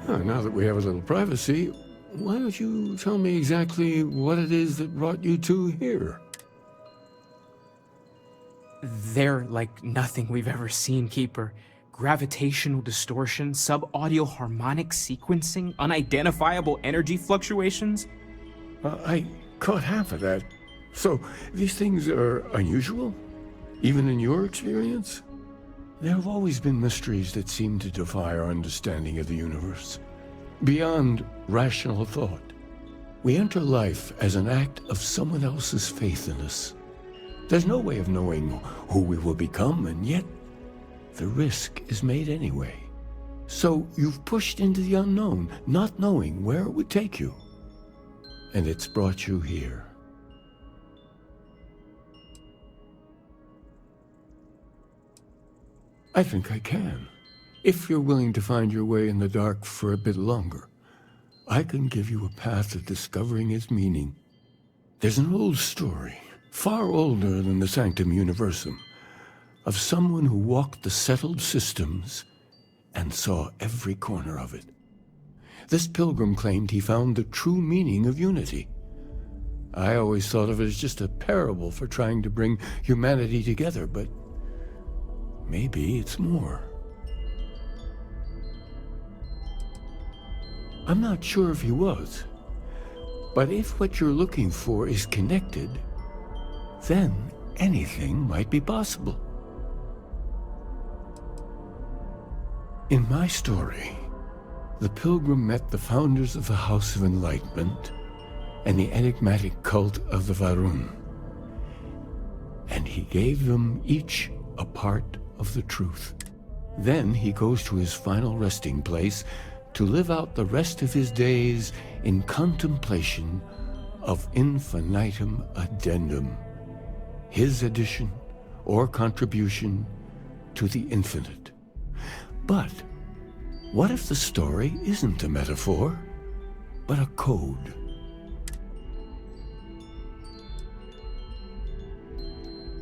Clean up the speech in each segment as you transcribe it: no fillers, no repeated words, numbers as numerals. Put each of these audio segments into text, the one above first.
Now that we have a little privacy, why don't you tell me exactly what it is that brought you two here? They're like nothing we've ever seen, Keeper. Gravitational distortion, sub-audio harmonic sequencing, unidentifiable energy fluctuations. I caught half of that. So, these things are unusual? Even in your experience? There have always been mysteries that seem to defy our understanding of the universe. Beyond rational thought. We enter life as an act of someone else's faith in us. There's no way of knowing who we will become, and yet the risk is made anyway. So you've pushed into the unknown, not knowing where it would take you. And it's brought you here. I think I can. If you're willing to find your way in the dark for a bit longer, I can give you a path of discovering its meaning. There's an old story, far older than the Sanctum Universum, of someone who walked the settled systems and saw every corner of it. This pilgrim claimed he found the true meaning of unity. I always thought of it as just a parable for trying to bring humanity together, but maybe it's more. I'm not sure if he was, but if what you're looking for is connected, then anything might be possible. In my story, the pilgrim met the founders of the House of Enlightenment and the enigmatic cult of the Varun, and he gave them each a part of the truth. Then he goes to his final resting place to live out the rest of his days in contemplation of infinitum addendum, his addition or contribution to the infinite. But what if the story isn't a metaphor, but a code?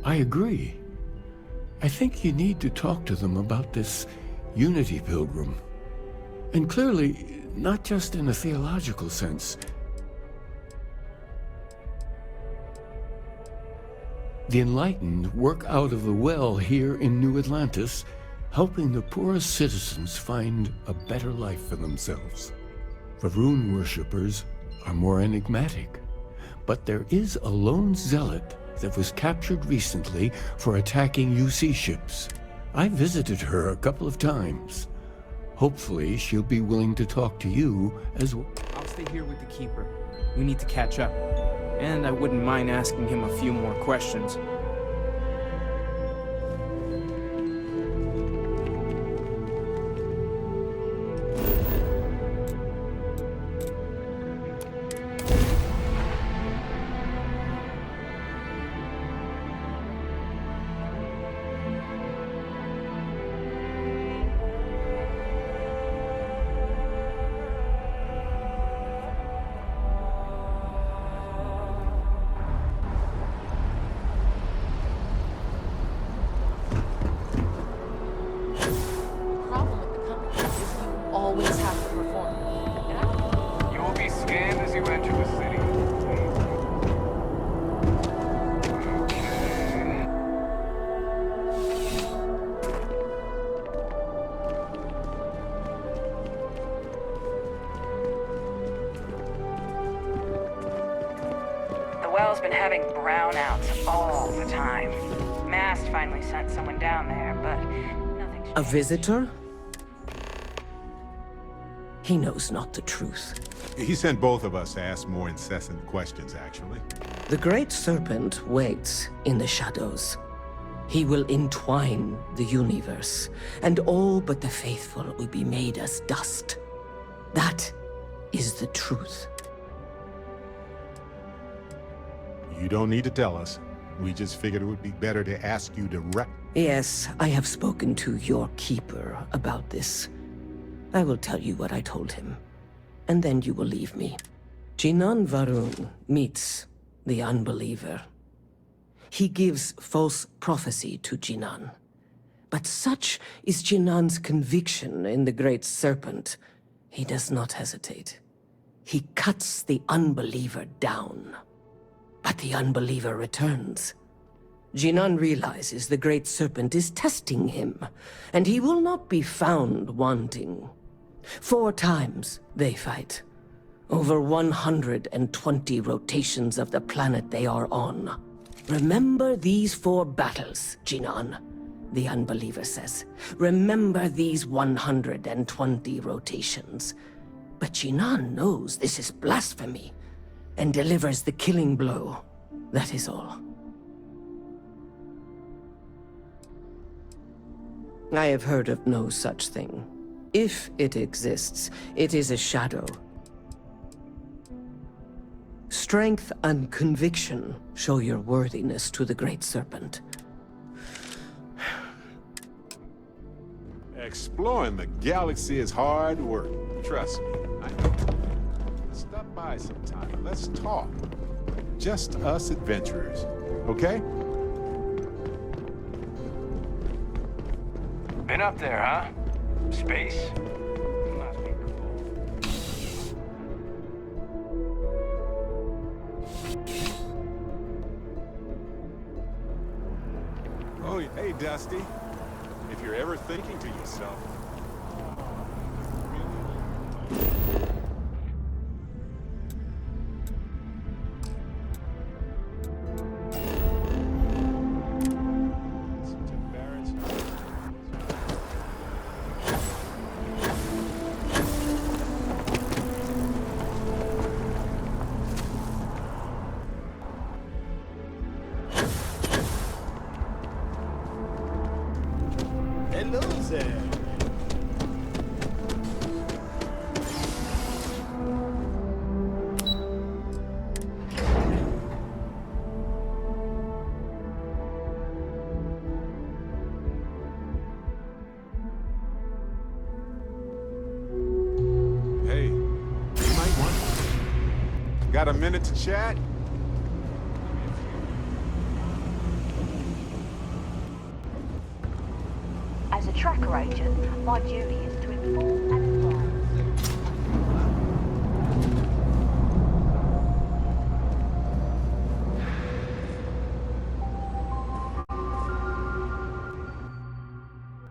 I agree. I think you need to talk to them about this unity pilgrim. And clearly, not just in a theological sense. The enlightened work out of the well here in New Atlantis, helping the poorest citizens find a better life for themselves. Varun worshippers are more enigmatic, but there is a lone zealot that was captured recently for attacking UC ships. I visited her a couple of times. Hopefully, she'll be willing to talk to you as well. I'll stay here with the Keeper. We need to catch up. And I wouldn't mind asking him a few more questions. Well's been having brownouts all the time. Mast finally sent someone down there, but nothing's changed. A visitor? He knows not the truth. He sent both of us to ask more incessant questions, actually. The Great Serpent waits in the shadows. He will entwine the universe, and all but the faithful will be made as dust. That is the truth. You don't need to tell us. We just figured it would be better to ask you direct. Yes, I have spoken to your keeper about this. I will tell you what I told him, and then you will leave me. Jinan Varun meets the unbeliever. He gives false prophecy to Jinan. But such is Jinan's conviction in the Great Serpent, He does not hesitate. He cuts the unbeliever down. But the unbeliever returns. Jinan realizes the Great Serpent is testing him, and he will not be found wanting. 4 times they fight. Over 120 rotations of the planet they are on. Remember these 4 battles, Jinan, the unbeliever says. Remember these 120 rotations. But Jinan knows this is blasphemy, and delivers the killing blow. That is all. I have heard of no such thing. If it exists, it is a shadow. Strength and conviction show your worthiness to the Great Serpent. Exploring the galaxy is hard work. Trust me, I know. Stop by sometime and let's talk. Just us adventurers, okay? Been up there, huh? Space? Must be cool. Oh, hey, Dusty. If you're ever thinking to yourself, hello there. Hey, you might want. Got a minute to chat? As a tracker agent, my duty is to inform and advise.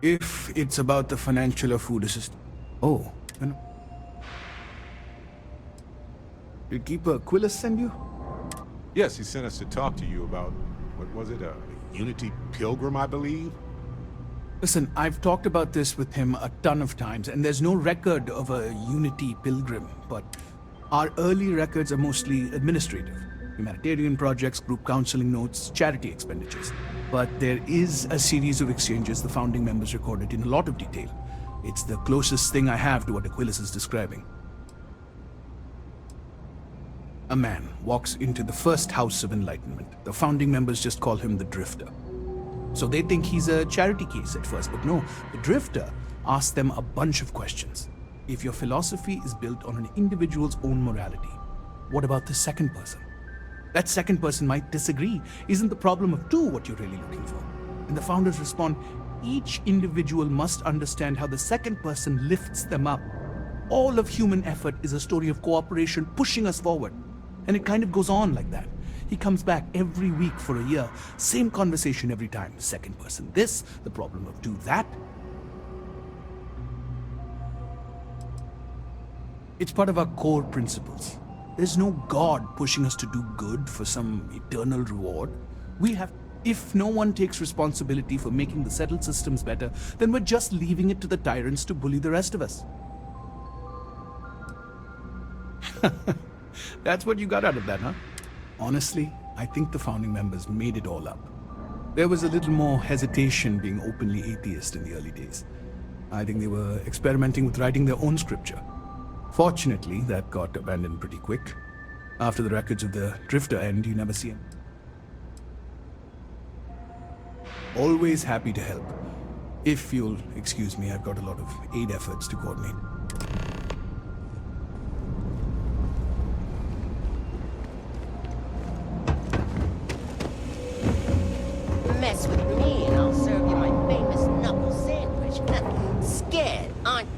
If it's about the financial or food assistance. Oh, then. Did Keeper Aquilus send you? Yes, he sent us to talk to you about, what was it, a Unity Pilgrim, I believe? Listen, I've talked about this with him a ton of times, and there's no record of a Unity Pilgrim, but our early records are mostly administrative. Humanitarian projects, group counseling notes, charity expenditures. But there is a series of exchanges the founding members recorded in a lot of detail. It's the closest thing I have to what Aquilus is describing. A man walks into the first House of Enlightenment. The founding members just call him the Drifter. So they think he's a charity case at first, but no, the Drifter asks them a bunch of questions. If your philosophy is built on an individual's own morality, what about the second person? That second person might disagree. Isn't the problem of 2 what you're really looking for? And the founders respond, each individual must understand how the second person lifts them up. All of human effort is a story of cooperation pushing us forward. And it kind of goes on like that. He comes back every week for a year. Same conversation every time. Second person this, the problem of 2 that. It's part of our core principles. There's no God pushing us to do good for some eternal reward. We have, if no one takes responsibility for making the settled systems better, then we're just leaving it to the tyrants to bully the rest of us. That's what you got out of that, huh? Honestly, I think the founding members made it all up. There was a little more hesitation being openly atheist in the early days. I think they were experimenting with writing their own scripture. Fortunately, that got abandoned pretty quick. After the records of the Drifter end, you never see him. Always happy to help. If you'll excuse me, I've got a lot of aid efforts to coordinate. Mess with me and I'll serve you my famous knuckle sandwich. Scared, aren't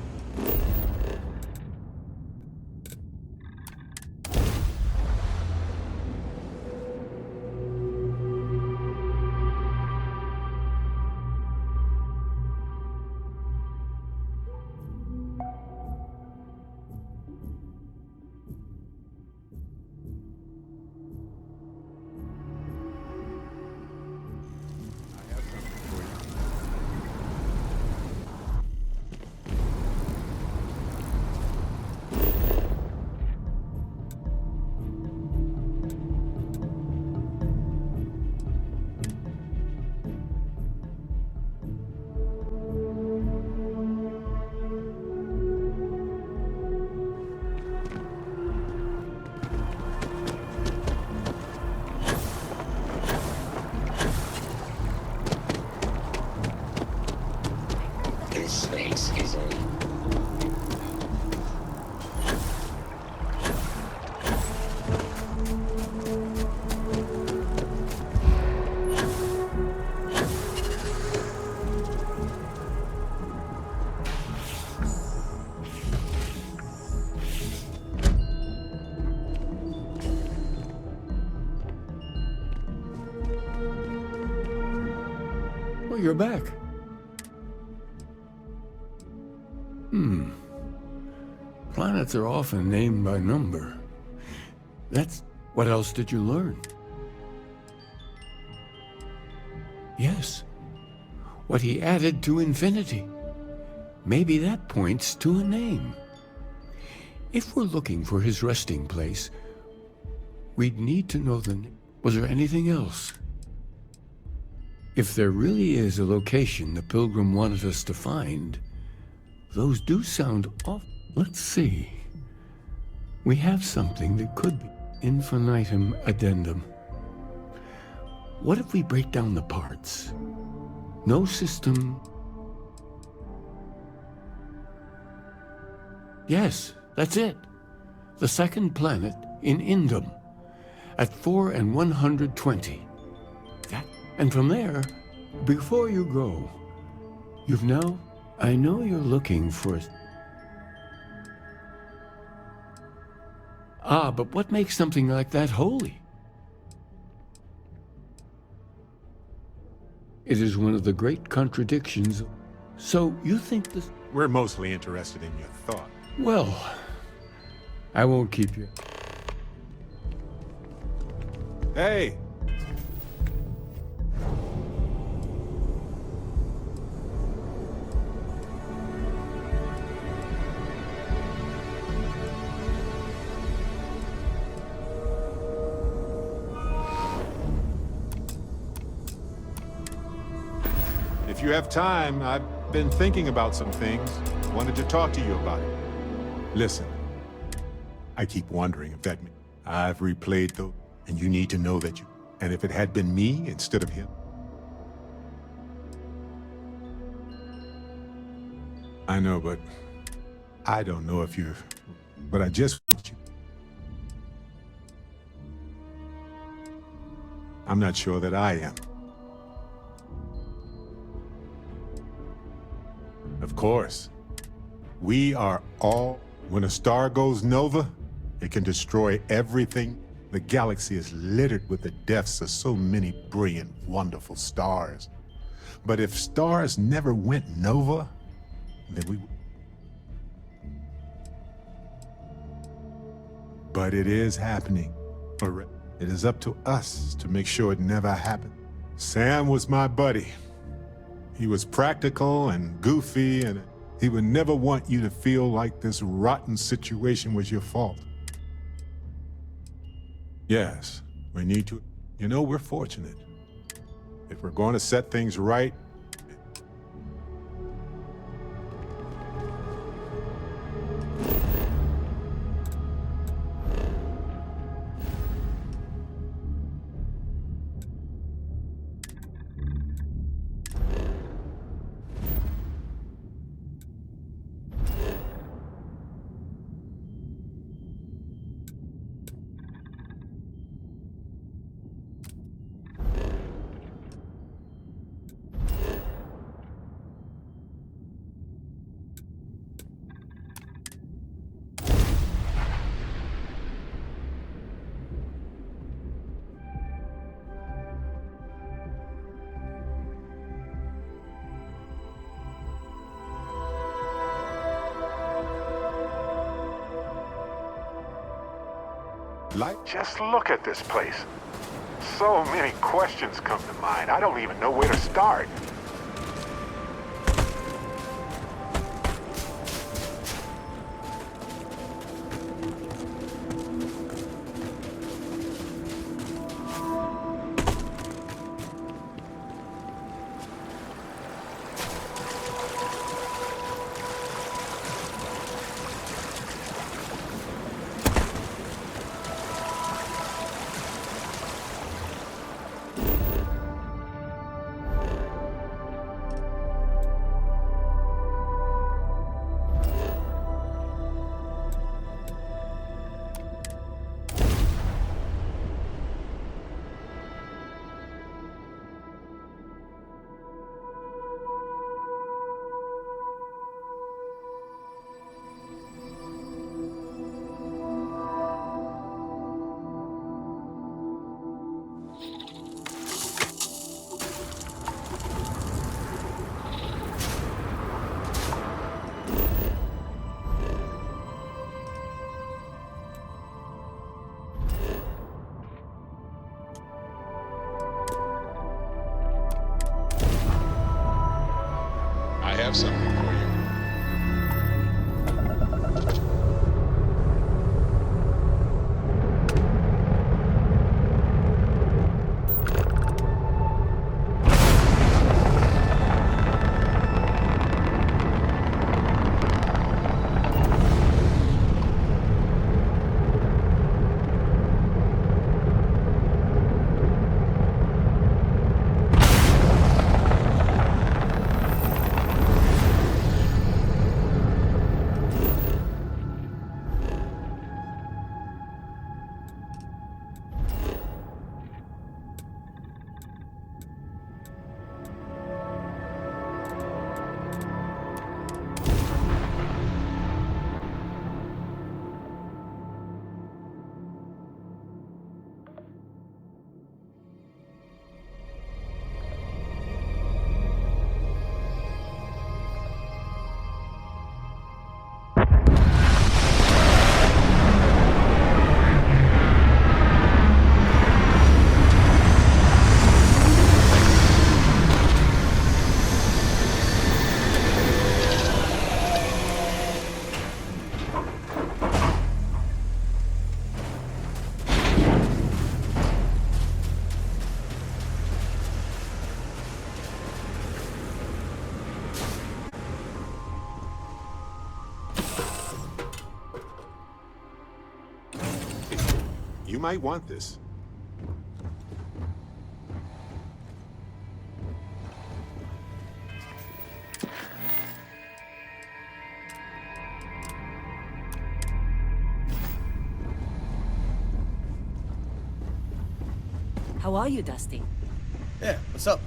you're back. Planets are often named by number. What else did you learn? Yes. What he added to infinity. Maybe that points to a name. If we're looking for his resting place, we'd need to know the name. Was there anything else? If there really is a location the Pilgrim wanted us to find, those do sound off. Let's see. We have something that could be infinitum addendum. What if we break down the parts? No system. Yes, that's it. The second planet in Indum at 4 and 120. And from there, before you go, I know you're looking for... but what makes something like that holy? It is one of the great contradictions. So you think this... We're mostly interested in your thought. Well, I won't keep you. Hey! If you have time, I've been thinking about some things. Wanted to talk to you about it. Listen, I keep wondering if that means I've replayed those, and you need to know that you... And if it had been me instead of him... I know, but I don't know if you're... But I just want you... I'm not sure that I am. Of course. We are all... When a star goes nova, it can destroy everything. The galaxy is littered with the deaths of so many brilliant, wonderful stars. But if stars never went nova, then we... But it is happening. It is up to us to make sure it never happened. Sam was my buddy. He was practical and goofy, and he would never want you to feel like this rotten situation was your fault. Yes, we need to... You know, we're fortunate. If we're going to set things right... Just look at this place. So many questions come to mind. I don't even know where to start. You might want this. How are you, Dusty? Yeah, what's up?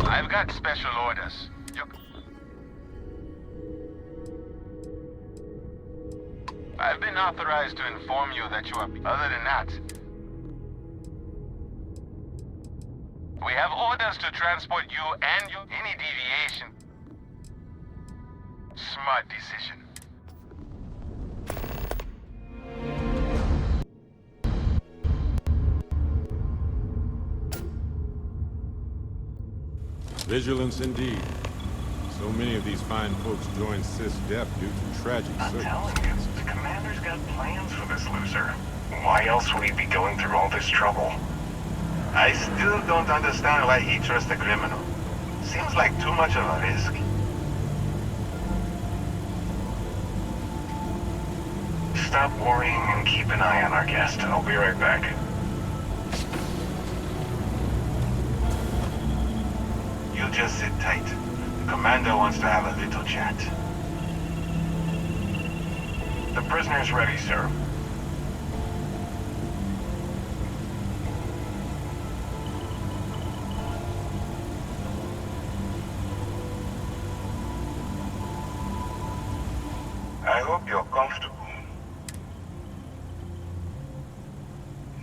I've got special orders. I've been authorized to inform you that you are... Other than that, we have orders to transport you and your... Any deviation. Smart decision. Vigilance indeed. So many of these fine folks joined SysDef due to tragic I'm circumstances. telling you, the commander's got plans for this loser. Why else would he be going through all this trouble? I still don't understand why he trusts a criminal. Seems like too much of a risk. Stop worrying and keep an eye on our guest. I'll be right back. You just sit tight. The commander wants to have a little chat. The prisoner's ready, sir. I hope you're comfortable.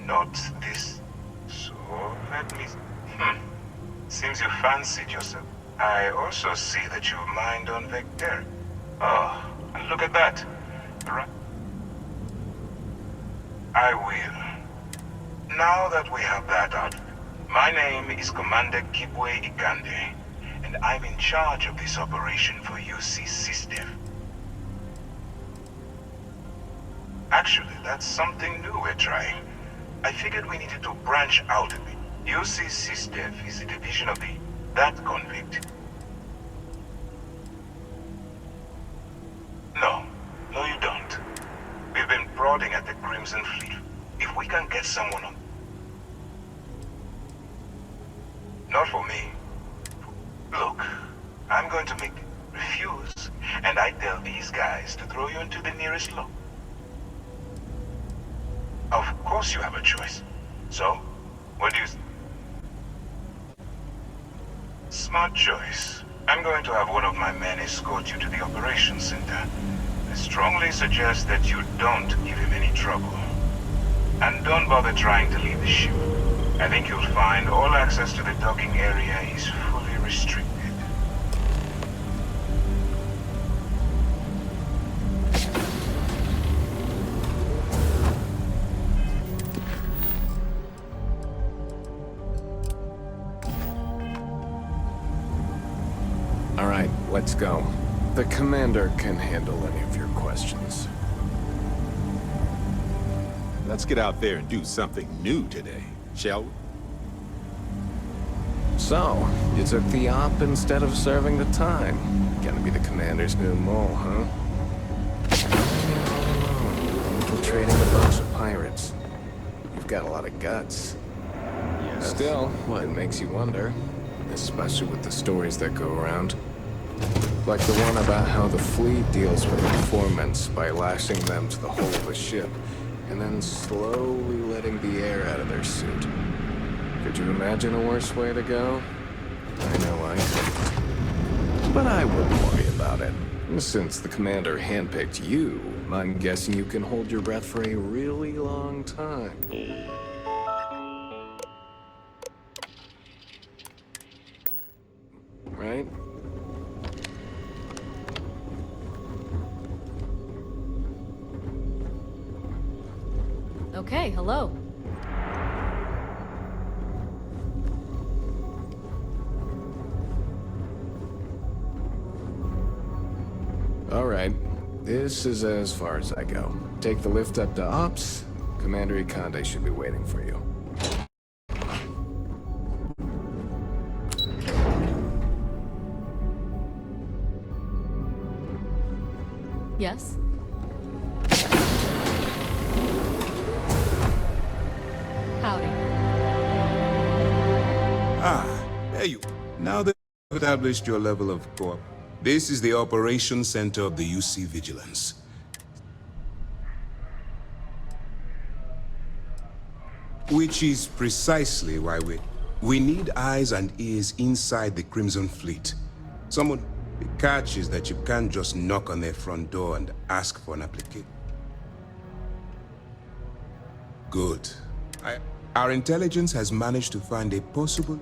Not this. So let me... Seems you fancied yourself. I also see that you mind on Vector. Oh, and look at that. Right. I will. Now that we have that out, my name is Commander Kibwe Ikande, and I'm in charge of this operation for UC SysDef. Actually, that's something new we're trying. I figured we needed to branch out a bit. UC SysDef is a division of that convict. No, you don't. We've been prodding at the Crimson Fleet. If we can get someone on... Not for me. Look, I'm going to make refuse, and I tell these guys to throw you into the nearest lock. Of course you have a choice. So, what do you... Smart choice. I'm going to have one of my men escort you to the operations center. I strongly suggest that you don't give him any trouble. And don't bother trying to leave the ship. I think you'll find all access to the docking area is fully restricted. All right, let's go. The commander can handle any of your questions. Let's get out there and do something new today, shall we? So, you took the op instead of serving the time. Gonna be the commander's new mole, huh? Infiltrating a bunch of pirates. You've got a lot of guts. Yes. Still, it makes you wonder. Especially with the stories that go around. Like the one about how the fleet deals with informants by lashing them to the hull of a ship, and then slowly letting the air out of their suit. Could you imagine a worse way to go? I know I couldn't. But I wouldn't worry about it. Since the commander handpicked you, I'm guessing you can hold your breath for a really long time. right? Okay, hello. All right. This is as far as I go. Take the lift up to Ops. Commander Ikande should be waiting for you. Yes? Howdy. There you. Now that you've established your level of co-op, this is the operations center of the UC Vigilance. Which is precisely why we need eyes and ears inside the Crimson Fleet. Someone. The catch is that you can't just knock on their front door and ask for an application. Good. Our intelligence has managed to find a possible...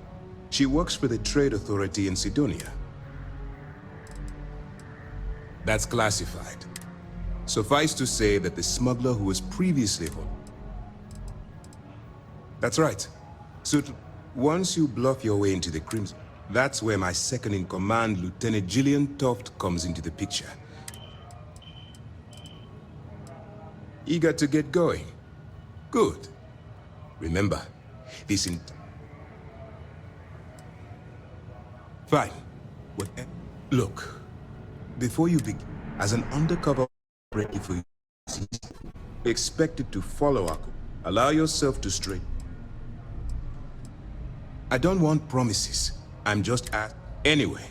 She works for the Trade Authority in Sidonia. That's classified. Suffice to say that the smuggler who was previously... That's right. So once you bluff your way into the Crimson, that's where my second-in-command, Lieutenant Gillian Toft, comes into the picture. Eager to get going? Good. Remember, this in... Fine. Look, before you begin, as an undercover operative for you, expected to follow up. Allow yourself to stray. I don't want promises. I'm just at... Anyway,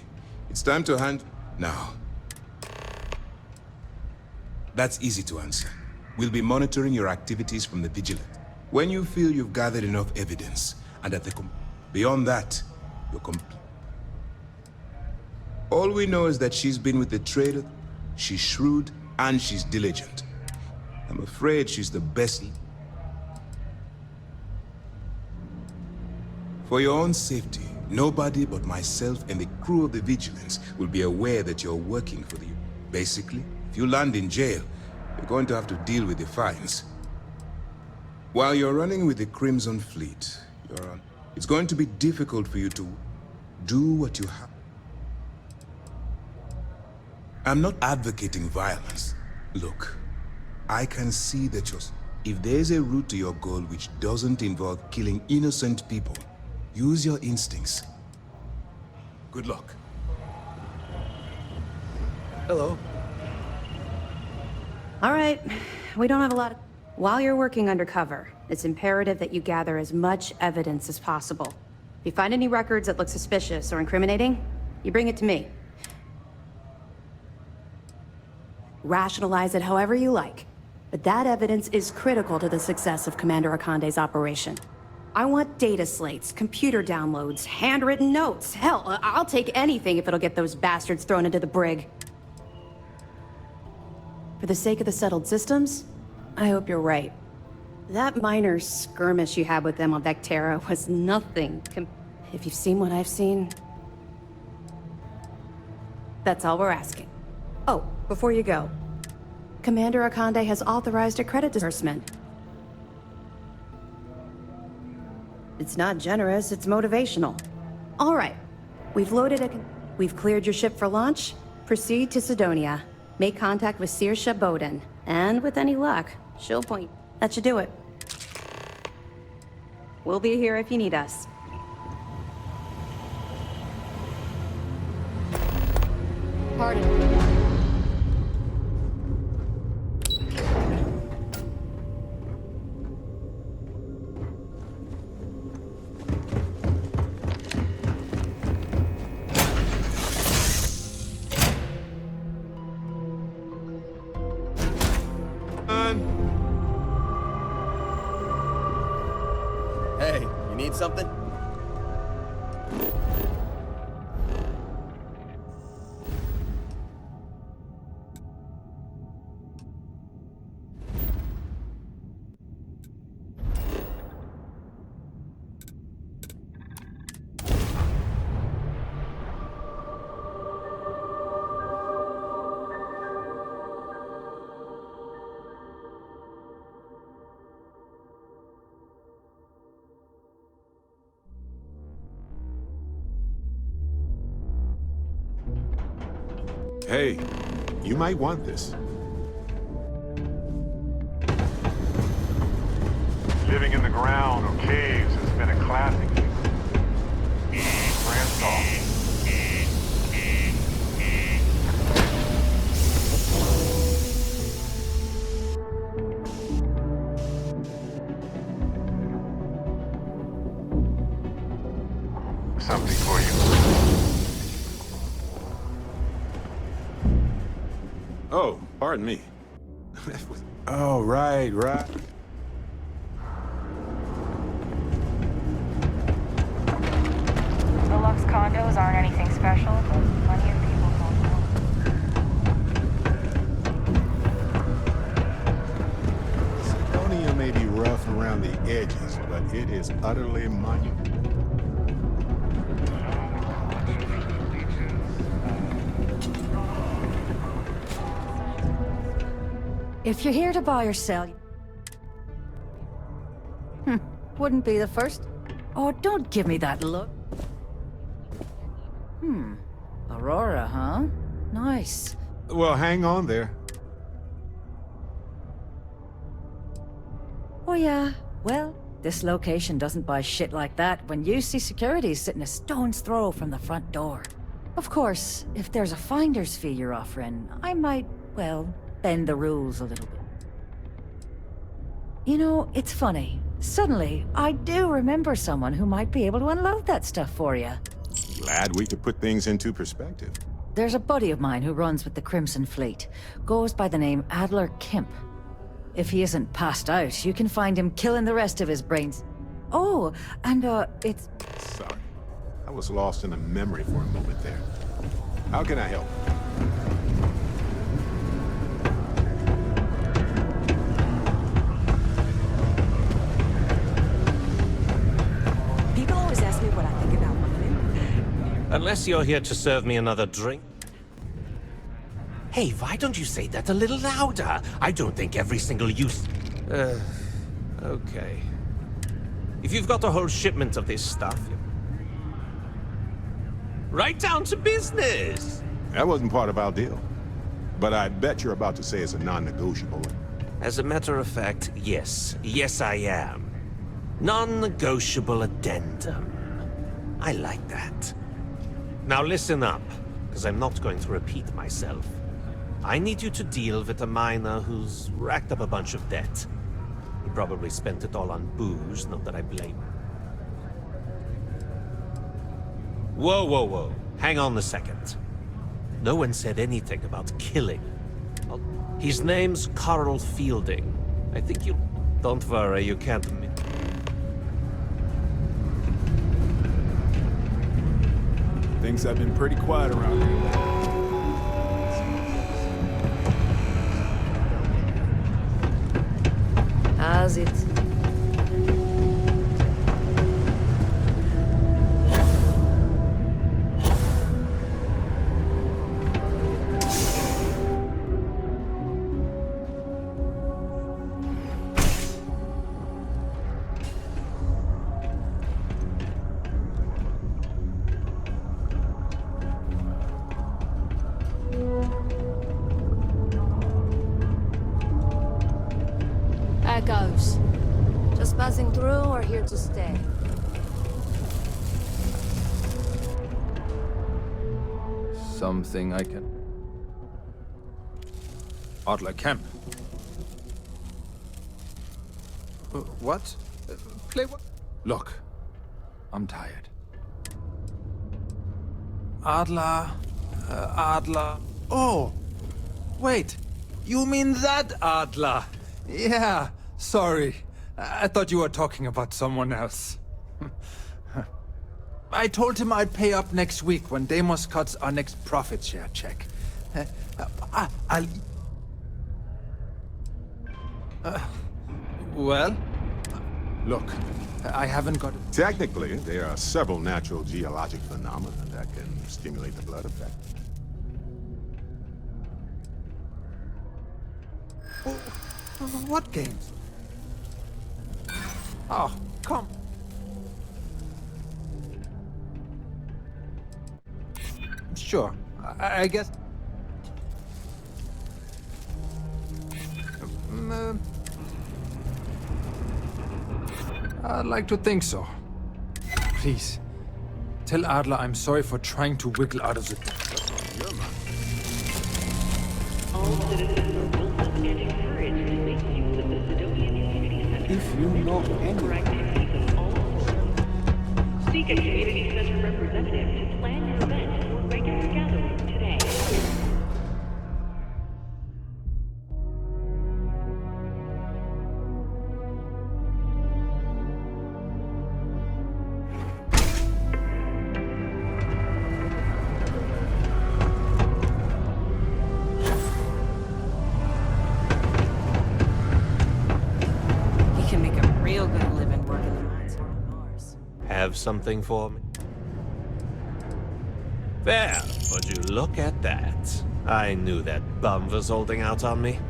it's time to hand... Now. That's easy to answer. We'll be monitoring your activities from the Vigilant. When you feel you've gathered enough evidence, and at the... Beyond that, you're complete. All we know is that she's been with the trader, she's shrewd, and she's diligent. I'm afraid she's the best... For your own safety, nobody but myself and the crew of the Vigilance will be aware that you're working for the... Basically, if you land in jail, you're going to have to deal with the fines. While you're running with the Crimson Fleet, it's going to be difficult for you to do what you have. I'm not advocating violence. Look, I can see that you're... If there's a route to your goal which doesn't involve killing innocent people, use your instincts. Good luck. Hello. All right, we don't have a lot of... While you're working undercover, it's imperative that you gather as much evidence as possible. If you find any records that look suspicious or incriminating, you bring it to me. Rationalize it however you like, but that evidence is critical to the success of Commander Akande's operation. I want data slates, computer downloads, handwritten notes. Hell, I'll take anything if it'll get those bastards thrown into the brig. For the sake of the settled systems, I hope you're right. That minor skirmish you had with them on Vectera was nothing. If you've seen what I've seen, that's all we're asking. Oh, before you go, Commander Akande has authorized a credit disbursement. It's not generous, it's motivational. All right, we've cleared your ship for launch. Proceed to Sidonia. Make contact with Saoirse Bowden. And with any luck, she'll point. That should do it. We'll be here if you need us. Pardon. Hey, you need something? Hey, you might want this. Living in the ground or caves has been a classic. Grandpa. Something for you. Oh, pardon me. Oh, right. The Lux condos aren't anything special, but plenty of people call them. Sidonia may be rough around the edges, but it is utterly monumental. If you're here to buy or sell... wouldn't be the first. Oh, don't give me that look. Aurora, huh? Nice. Well, hang on there. Oh yeah, well, this location doesn't buy shit like that when you see security sitting a stone's throw from the front door. Of course, if there's a finder's fee you're offering, I might, well, bend the rules a little bit. You know, it's funny. Suddenly, I do remember someone who might be able to unload that stuff for you. Glad we could put things into perspective. There's a buddy of mine who runs with the Crimson Fleet. Goes by the name Adler Kemp. If he isn't passed out, you can find him killing the rest of his brains. Oh, and it's... Sorry. I was lost in a memory for a moment there. How can I help? People always ask me what I think about women. Unless you're here to serve me another drink. Hey, why don't you say that a little louder? I don't think every single use... okay. If you've got a whole shipment of this stuff... Right down to business! That wasn't part of our deal. But I bet you're about to say it's a non-negotiable. As a matter of fact, yes. Yes, I am. Non-negotiable addendum. I like that. Now listen up, because I'm not going to repeat myself. I need you to deal with a miner who's racked up a bunch of debt. He probably spent it all on booze, not that I blame him. Whoa. Hang on a second. No one said anything about killing. Well, his name's Carl Fielding. I think you... Don't worry, you can't... Things have been pretty quiet around here. How's it? There goes. Just passing through or here to stay? Something I can... Adler Kemp. What? Play what? Look, I'm tired. Adler... Adler... Oh! Wait! You mean that Adler? Yeah, sorry. I thought you were talking about someone else. I told him I'd pay up next week when Deimos cuts our next profit share check. I'll... well? Look, I haven't got... Technically, there are several natural geologic phenomena that can stimulate the blood effect. What games? Oh, come. Sure, I guess... I'd like to think so. Please, tell Adler I'm sorry for trying to wiggle out of the door. If you know anyone, seek a community center representative to plan your event or regular gathering today. He can make a real good living working the mines on Mars. Have something for me? There, would you look at that? I knew that bum was holding out on me.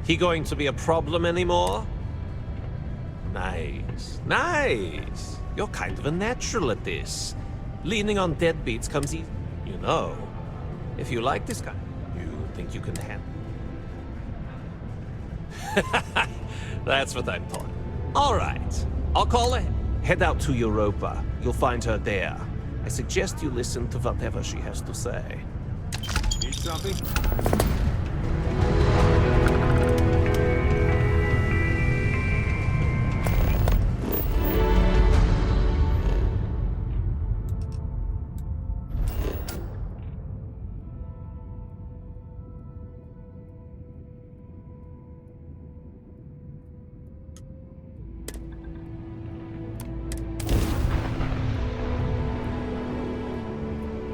He going to be a problem anymore? Nice, nice. You're kind of a natural at this. Leaning on deadbeats comes easy. You know, if you like this guy, you think you can handle. That's what I'm talking. All right, I'll call her. Head out to Europa. You'll find her there. I suggest you listen to whatever she has to say. Need something?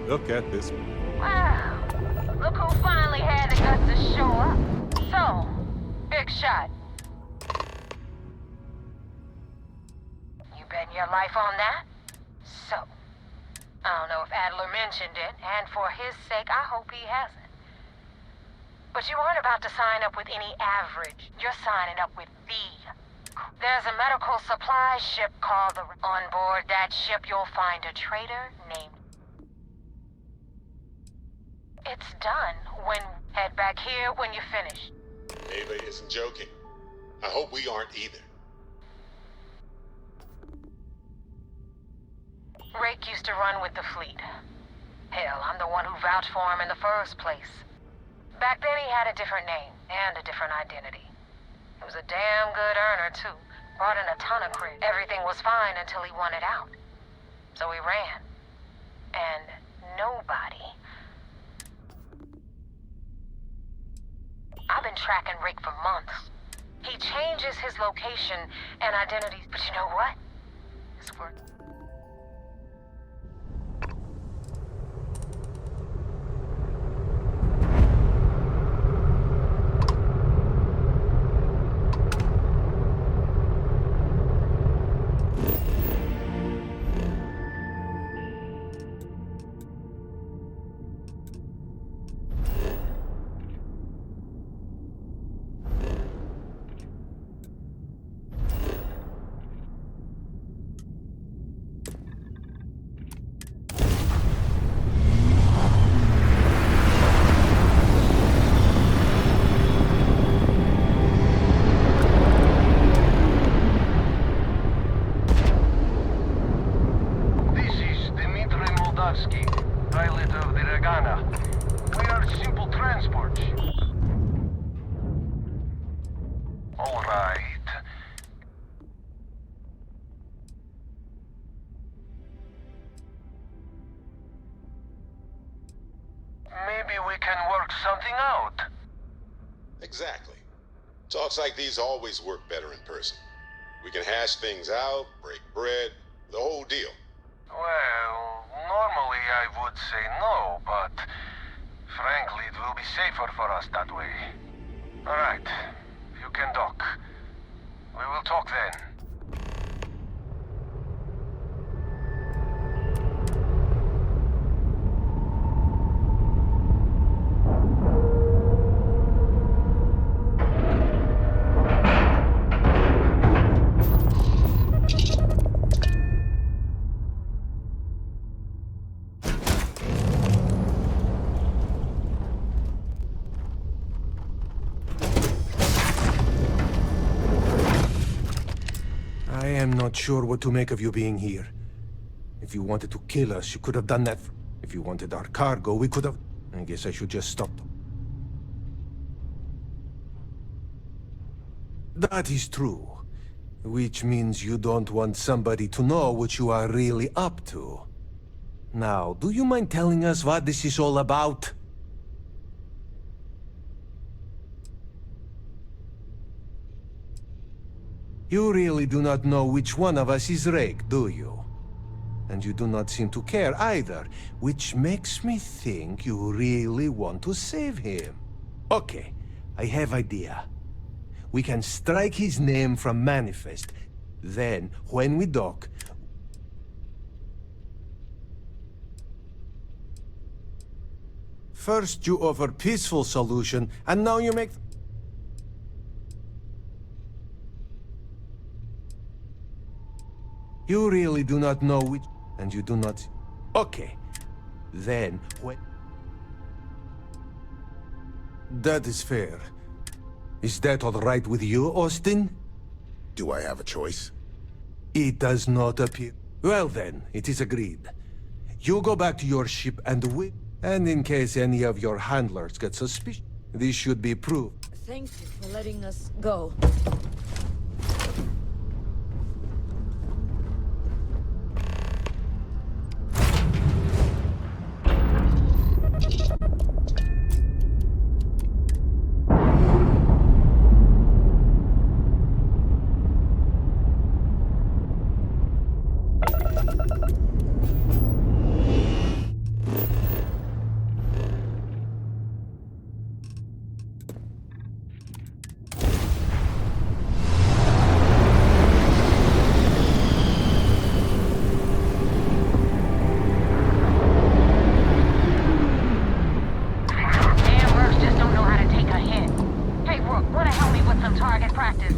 Look at this. Wow. Look who finally had the guts to show up. So, big shot. You betting your life on that? So, I don't know if Adler mentioned it, and for his sake, I hope he hasn't. But you aren't about to sign up with any average. You're signing up with the. There's a medical supply ship called the. On board that ship, you'll find a trader named. It's done. Head back here when you're finished. Ava isn't joking. I hope we aren't either. Rake used to run with the fleet. Hell, I'm the one who vouched for him in the first place. Back then he had a different name and a different identity. He was a damn good earner, too. Brought in a ton of credit. Everything was fine until he wanted out. So he ran. And nobody... I've been tracking Rick for months. He changes his location and identities, but you know what? It's worth. Pilot of the Regana. We are simple transport. All right. Maybe we can work something out. Exactly. Talks like these always work better in person. We can hash things out, break bread, the whole deal. Well, normally I would say no, but frankly, it will be safer for us that way. All right, you can dock. We will talk then. am not sure what to make of you being here. If you wanted to kill us, you could have done that. If you wanted our cargo, we could have... I guess I should just stop. That is true. Which means you don't want somebody to know what you are really up to. Now, do you mind telling us what this is all about? You really do not know which one of us is Rake, do you? And you do not seem to care either, which makes me think you really want to save him. Okay, I have idea. We can strike his name from Manifest. Then, when we dock... First you offer peaceful solution, and now you make... You really do not know which... And you do not... Okay. Then, when... That is fair. Is that all right with you, Austin? Do I have a choice? It does not appear... Well then, it is agreed. You go back to your ship and we... And in case any of your handlers get suspicious, this should be proved. Thank you for letting us go. Target practice.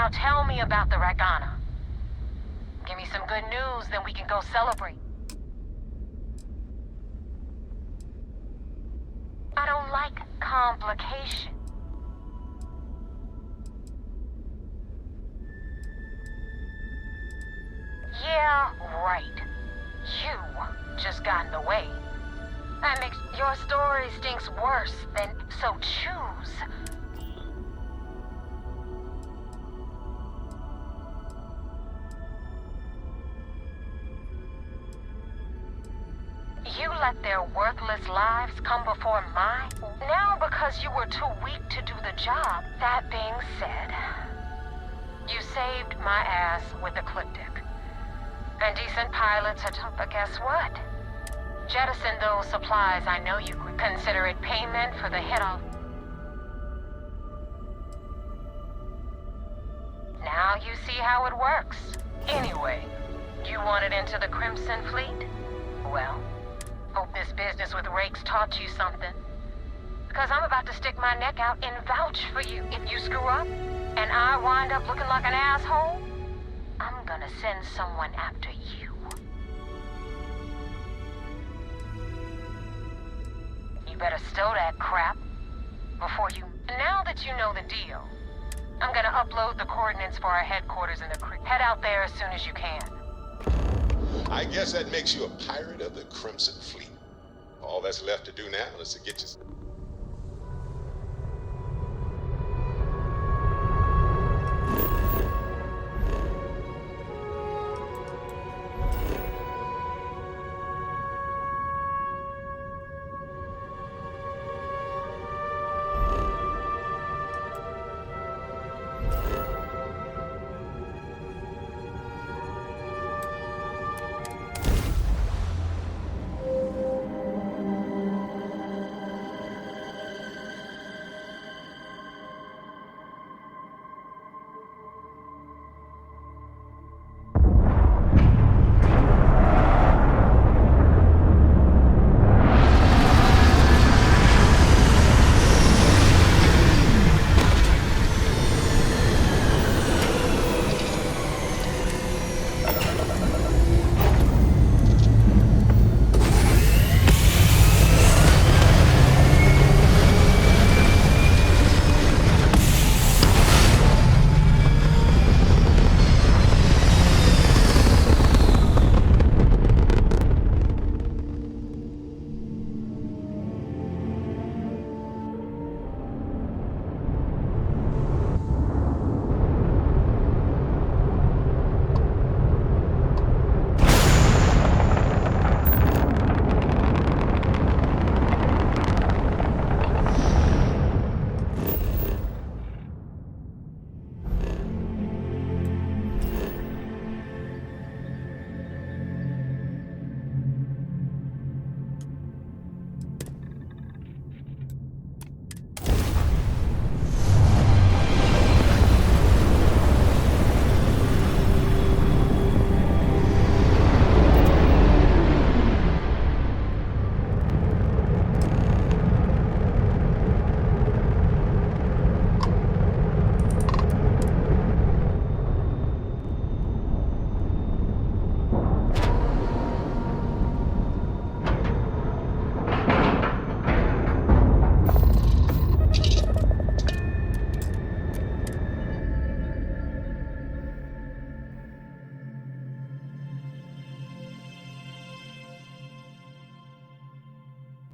Now tell me about the Regana. Give me some good news, then we can go celebrate. I don't like complication. Yeah, right. You just got in the way. That makes your story stinks worse than so choose. You let their worthless lives come before mine? Now because you were too weak to do the job. That being said, you saved my ass with Ecliptic. And decent pilots are tough, but guess what? Jettison those supplies I know you could consider it payment for the hit-off. Now you see how it works. Anyway, you wanted into the Crimson Fleet? Well, hope this business with Rakes taught you something. Because I'm about to stick my neck out and vouch for you. If you screw up, and I wind up looking like an asshole, I'm gonna send someone after you. You better stow that crap before you... Now that you know the deal, I'm gonna upload the coordinates for our headquarters in the creek. Head out there as soon as you can. I guess that makes you a pirate of the Crimson Fleet. All that's left to do now is to get you...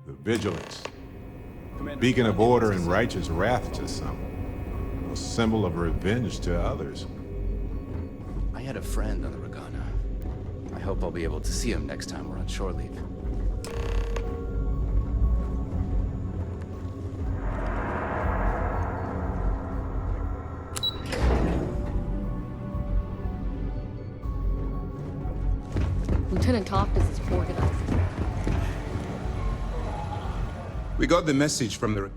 The Vigilance. A beacon of order and righteous wrath to some. A symbol of revenge to others. I had a friend on the Regana. I hope I'll be able to see him next time we're on shore leave. Lieutenant Toftus is organized. We got the message from the...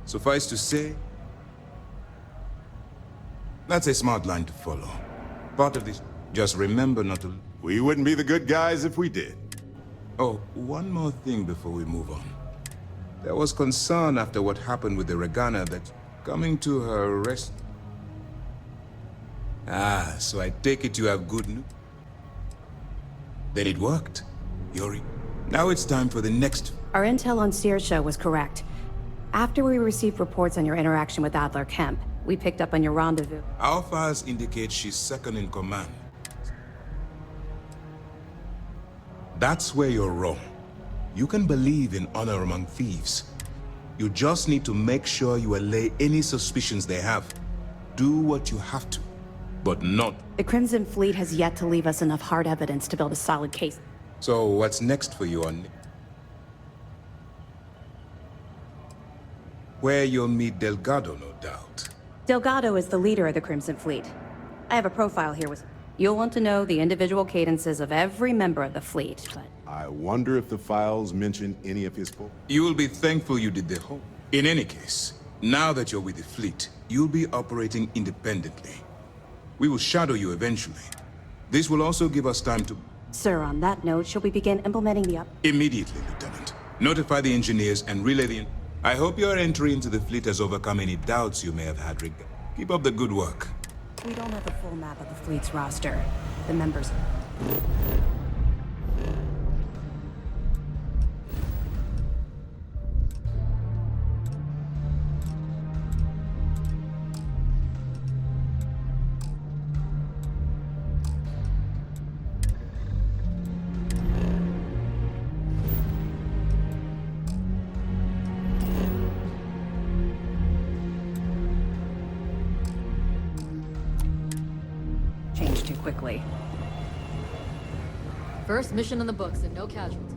Suffice to say, that's a smart line to follow. Part of this, just remember not to... We wouldn't be the good guys if we did. Oh, one more thing before we move on. There was concern after what happened with the Regana that coming to her arrest... Ah, so I take it you have good news. Then it worked. Yuri. Now it's time for the next. Our intel on Saoirse was correct. After we received reports on your interaction with Adler Kemp, we picked up on your rendezvous. Our files indicate she's second in command. That's where you're wrong. You can believe in honor among thieves. You just need to make sure you allay any suspicions they have. Do what you have to, but not. The Crimson Fleet has yet to leave us enough hard evidence to build a solid case. So what's next for you on... Where you'll meet Delgado, no doubt. Delgado is the leader of the Crimson Fleet. I have a profile here with... You'll want to know the individual cadences of every member of the fleet, but... I wonder if the files mention any of his... You will be thankful you did the whole. In any case, now that you're with the fleet, you'll be operating independently. We will shadow you eventually. This will also give us time to... Sir, on that note, shall we begin implementing the Immediately, Lieutenant. Notify the engineers and relay the... I hope your entry into the fleet has overcome any doubts you may have had, Rick. Keep up the good work. We don't have a full map of the fleet's roster. The members... Changed too quickly. First mission in the books and no casualties.